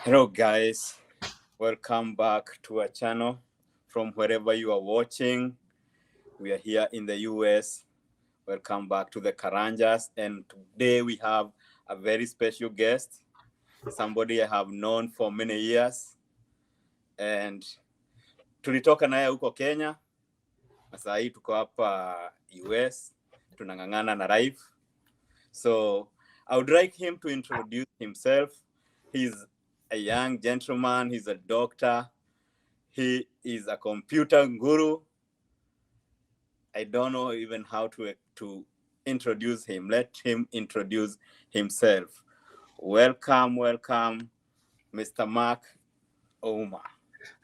Hello, guys. Welcome back to our channel from wherever you are watching. We are here in the US. Welcome back to the Karanjas. And today we have a very special guest, somebody I have known for many years. And tulitoka naye huko Kenya. Sasa hii tuko hapa US. Tunang'ang'ana na life. So I would like him to introduce himself. He's a young gentleman. He's a doctor. He is a computer guru. I don't know even how to introduce him. Let him introduce himself. Welcome, Mr. Mak'Ouma.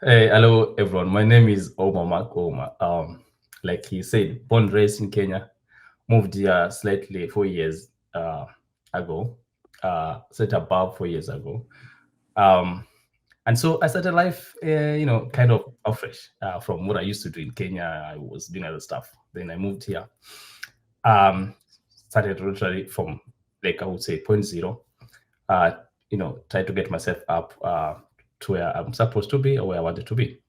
Hey, hello everyone. My name is Mak'Ouma. Like he said, born raised in Kenya, moved here slightly 4 years ago, set above 4 years ago. And so I started life, kind of afresh from what I used to do in Kenya. I was doing other stuff. Then I moved here. Started literally from, like I would say, point zero. Tried to get myself up to where I'm supposed to be or where I wanted to be.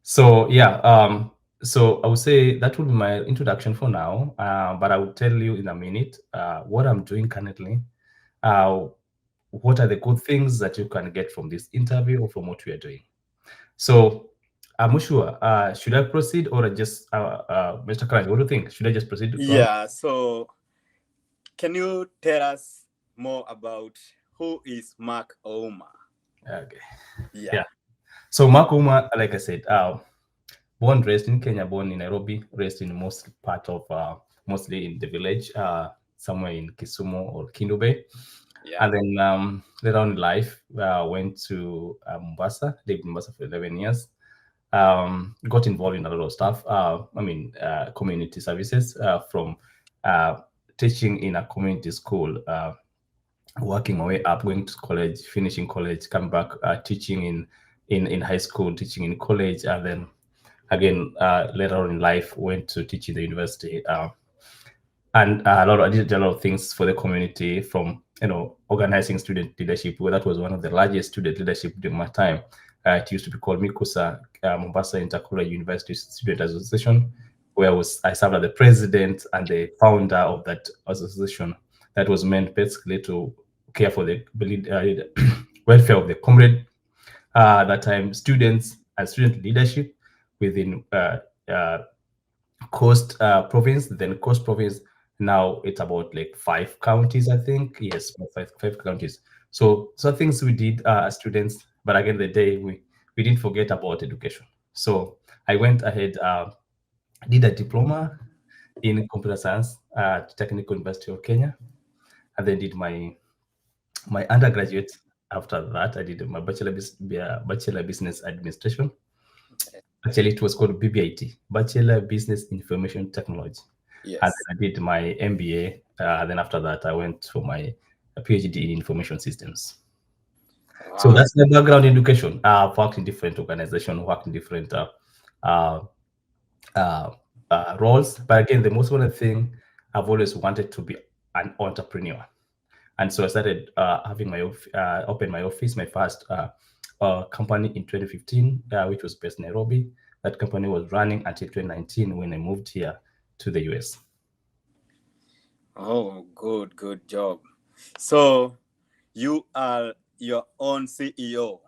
So yeah, so I would say that would be my introduction for now. But I will tell you in a minute what I'm doing currently. What are the good things that you can get from this interview or from what we are doing? So I'm not sure. Should I proceed or just Mr. Karaj, what do you think? Should I just proceed? Yeah, so can you tell us more about who is Mak'Ouma? Okay. Yeah. So Mak'Ouma, like I said, born raised in Kenya, born in Nairobi, raised in most part of mostly in the village, somewhere in Kisumu or Kindu Bay. Yeah. And then later on in life, went to Mombasa, lived in Mombasa for 11 years. Got involved in a lot of stuff. Community services from teaching in a community school, working my way up, going to college, finishing college, come back, teaching in high school, teaching in college, and then again later on in life went to teach in the university. And I did a lot of things for the community, from organizing student leadership. Well, that was one of the largest student leadership during my time. It used to be called Mikusa, Mombasa Intercollegiate University Student Association, where I served as the president and the founder of that association. That was meant basically to care for the welfare of the comrade, that time students and student leadership within Coast Province, then Coast Province. Now it's about like 5 counties, I think. Yes, five counties. So things we did as students, but again, the day we didn't forget about education. So I went ahead, did a diploma in computer science at Technical University of Kenya, and then did my undergraduate. After that, I did my bachelor business administration. Actually, it was called BBIT, Bachelor Business Information Technology. Yes. And then I did my MBA. Then after that, I went for my PhD in information systems. Wow. So that's the background education. I've worked in different organizations, worked in different roles. But again, the most important thing, I've always wanted to be an entrepreneur. And so I started having open my office, my first company in 2015, which was based in Nairobi. That company was running until 2019 when I moved here to the US. Oh, good job. So you are your own CEO.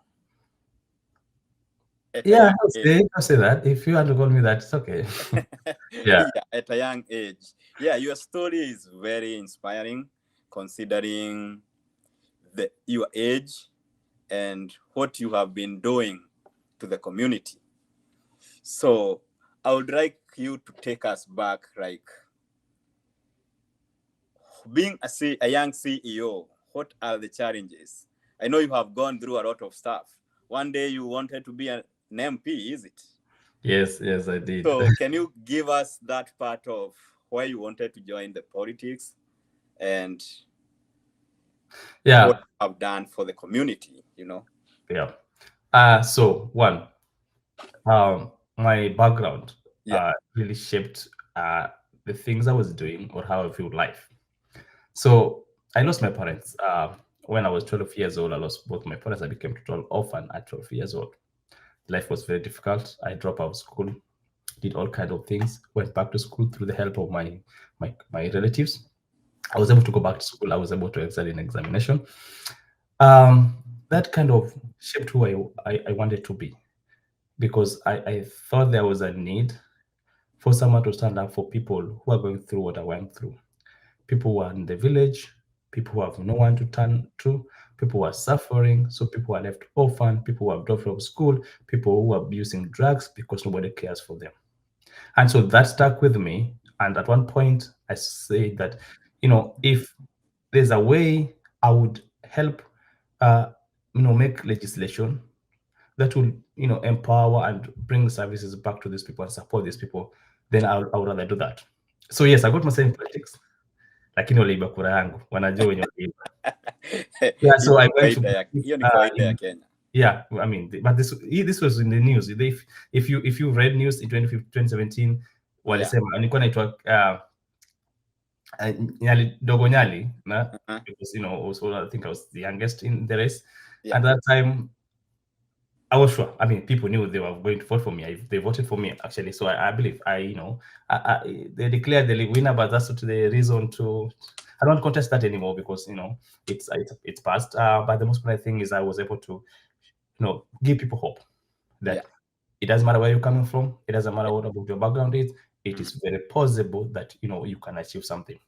Yeah, I'll say that. If you want to call me that, it's okay. Yeah, at a young age. Yeah, your story is very inspiring, considering your age and what you have been doing to the community. So I would like you to take us back, like being a young CEO. What are the challenges? I know you have gone through a lot of stuff. One day you wanted to be an MP, is it? Yes, I did. So can you give us that part of why you wanted to join the politics and what you have done for the community, Yeah. So one, my background really shaped the things I was doing or how I view life. So I lost my parents when I was 12 years old, I lost both my parents. I became total orphan at 12 years old. Life was very difficult. I dropped out of school, did all kinds of things, went back to school through the help of my relatives. I was able to go back to school. I was able to excel in examination. Um, that kind of shaped who I wanted to be, because I thought there was a need for someone to stand up for people who are going through what I went through. People who are in the village, people who have no one to turn to, people who are suffering, so people who are left orphan, people who have dropped out of school, people who are abusing drugs because nobody cares for them. And so that stuck with me. And at one point, I said that, if there's a way I would help, uh, make legislation that will, empower and bring services back to these people and support these people, then I would rather do that. So yes, I got myself in politics, lakini waliiba kura yangu, wanajua wenye waliiba. Yeah, so I went to hiyo ni kawaida ya Kenya. yeah, I mean, but this was in the news. If you read news in 2017, walisema nilikuwa naitwa Nyali Dogo Nyali, because also I think I was the youngest in the race. At that time, I was sure. I mean, people knew they were going to vote for me. They voted for me actually. So I believe they declared the winner, but that's the reason to. I don't contest that anymore because it's past. But the most important thing is I was able to give people hope that it doesn't matter where you're coming from. It doesn't matter what about your background is. It is very possible that you can achieve something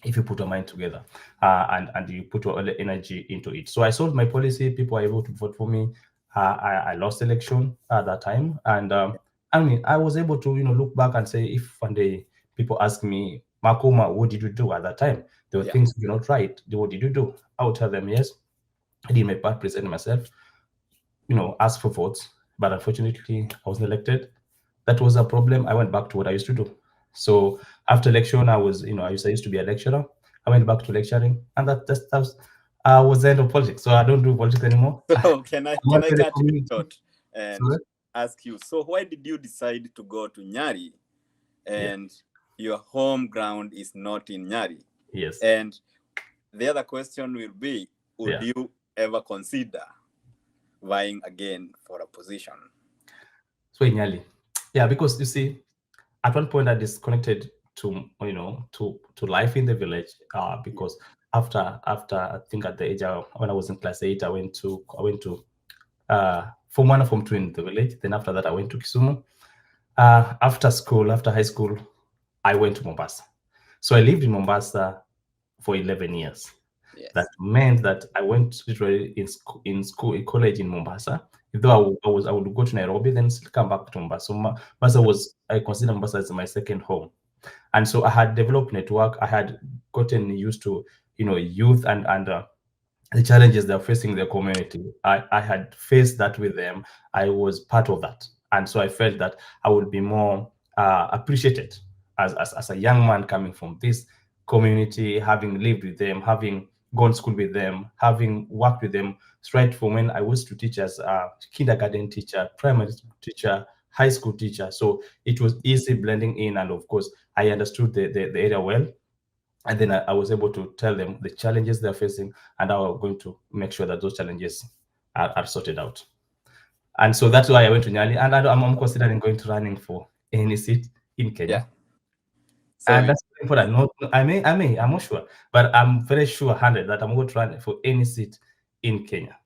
if you put your mind together, and you put all the energy into it. So I sold my policy. People were able to vote for me. I lost election at that time, and I mean, I was able to look back and say, if one day people ask me, Mak'Ouma, what did you do at that time? There were things you not right. What did you do? I would tell them, yes, I did my part, present myself, ask for votes, but unfortunately, I wasn't elected. That was a problem. I went back to what I used to do. So after election, I used to be a lecturer. I went back to lecturing, and that was the end of politics. So I don't do politics anymore. So can I cut you short and ask you? So why did you decide to go to Nyari, and your home ground is not in Nyari? Yes. And the other question will be: would you ever consider vying again for a position? So in Nyali, because you see, at one point I disconnected to life in the village, because after I think at the age of, when I was in class 8, I went to Form 1 or Form 2 in the village. Then after that I went to Kisumu. After high school, I went to Mombasa. So I lived in Mombasa for 11 years. That meant that I went literally in college in Mombasa. Though I would go to Nairobi, then still come back to Mombasa. So I consider Mombasa as my second home. And so I had developed network. I had gotten used to, youth and the challenges they're facing their community. I had faced that with them. I was part of that. And so I felt that I would be more appreciated as a young man coming from this community, having lived with them, having gone to school with them, having worked with them straight from when I was to teach as a kindergarten teacher, primary teacher, high school teacher. So it was easy blending in. And of course, I understood the area well. And then I was able to tell them the challenges they're facing and how we're going to make sure that those challenges are sorted out. And so that's why I went to Nyali. And I'm considering going to running for any seat in Kenya. So and that's important. No, I'm not sure, but I'm very sure 100 that I'm going to run for any seat in Kenya.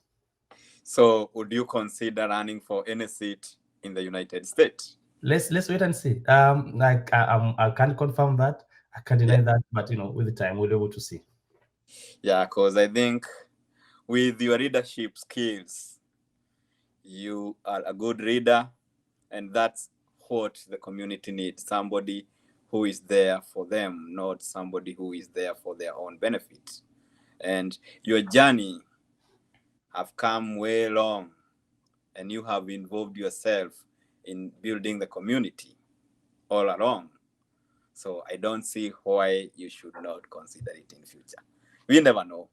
So would you consider running for any seat in the United States? Let's wait and see. I can't confirm that. I can't deny that, but with the time we'll be able to see. Yeah, because I think with your leadership skills, you are a good leader, and that's what the community needs. Somebody who is there for them, not somebody who is there for their own benefit. And your journey have come way long, and you have involved yourself in building the community all along. So I don't see why you should not consider it in future. We never know.